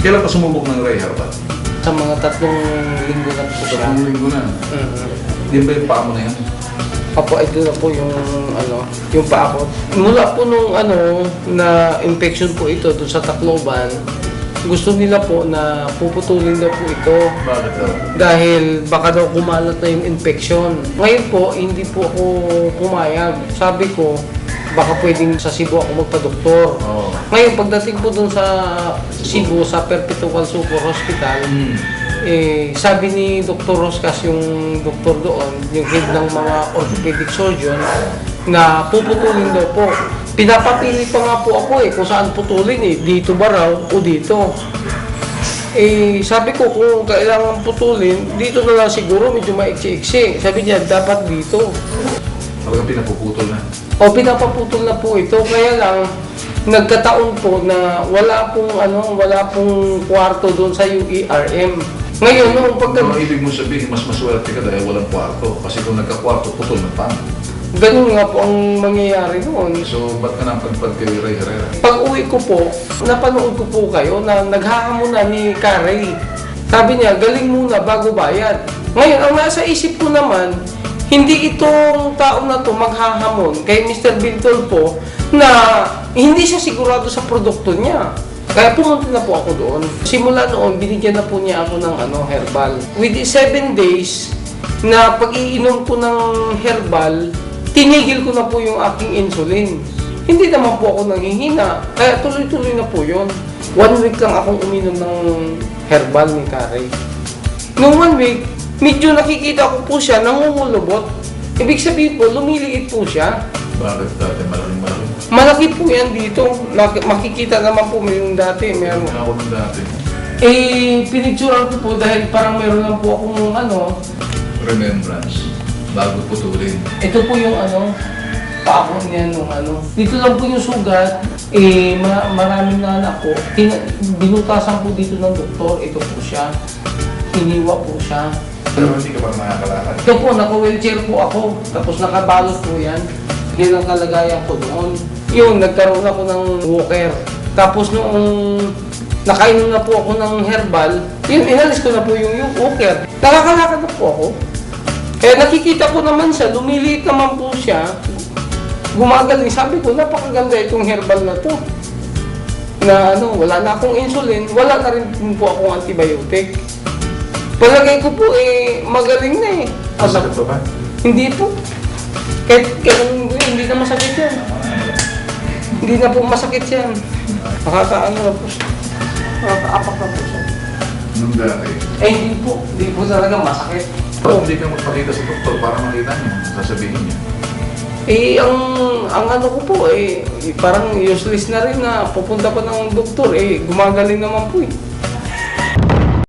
Kailan ka sumubok ng Ray Herbal? Sa mga 3 linggo na po siya. 3 linggo na. Di ba yung paa mo na yan? Opo, ito na po yung yung paa ko. Mula po nung na infection po ito doon sa Tacloban, gusto nila po na puputulin daw po ito. Bakit daw? Dahil baka daw kumalat na yung infection. Ngayon po, hindi po ako pumayag. Sabi ko, baka pwedeng sa Cebu ako magpa-doktor. Oo. Ngayon, pagdating po doon sa Cebu, sa Perpetual Super Hospital, sabi ni Dr. Roscas, yung doktor doon, yung head ng mga orthopedic surgeon, na puputulin daw po. Pinapapili pa nga po ako kung saan putulin dito ba raw o dito. Sabi ko kung kailangan putulin, dito na lang siguro, medyo maiksi-iksi. Sabi niya, dapat dito. Talagang pinapuputol na. O pinapaputol na po ito, kaya lang nagkataon po na wala pong kwarto doon sa UERM. Ngayon, nung Ano ibig mo sabihin, mas maswerte ka dahil walang kwarto. Kasi kung nagka-kwarto, putol na paano? ganun nga po ang mangyayari noon. So, ba't ka napagpag kay Ray Herrera? Pag uwi ko po, napanood ko po kayo na naghahamon ni Carey. Sabi niya, galing muna bago bayad. Ngayon, ang nasa isip ko naman, hindi itong tao na to maghahamon kay Mr. Bintol po na hindi siya sigurado sa produkto niya. Kaya pumunta na po ako doon. Simula noon, binigyan na po niya ako ng herbal. Within 7 days na pag-iinom ko ng herbal, tinigil ko na po yung aking insulin. Hindi naman po ako nanghihina, kaya tuloy-tuloy na po yun. 1 week lang akong uminom ng herbal ni Carey. Noong 1 week, medyo nakikita ko po siya nangungulubot. Ibig sabihin po, lumiliit po siya. Bakit dati malaking? Malaki po yan dito. Makikita naman po yung dati. Meron. Ako ng dati. Pinicturean ko po dahil parang meron lang po akong Remembrance. Bago putulin. ito po yung paako niya nung Dito lang po yung sugat. Maraming na anak ko. Binutasan po dito ng doktor. Ito po siya. Iniwa po siya. Pero hindi ka pa makakalakad. Ito po, naka-wheelchair po ako. Tapos nakabalot po yan. Yan ang kalagayan ko doon. Yung nagkaroon ako ng walker. Tapos noong nakainom na po ako ng herbal, yun, inalis ko na po yung walker. Nakakalakad na po ako. Kaya nakikita ko naman siya, lumiliit naman po siya. Gumagaling. Sabi ko, napakaganda itong herbal na to. Na wala na akong insulin, wala na rin po akong antibiotic. Palagay ko po magaling na Masakit ba ba? Hindi po. Kahit hindi na masakit yan. Hindi na po masakit yan. Nakakaano na po siya. Nakakaapak na po siya. Nung dati. Hindi po. Hindi po talaga masakit. Ba't hindi ka magpakita sa doktor para makita niya? Sasabihin niya. Ang ko po, parang useless na rin na pupunta pa ng doktor. Gumagaling naman po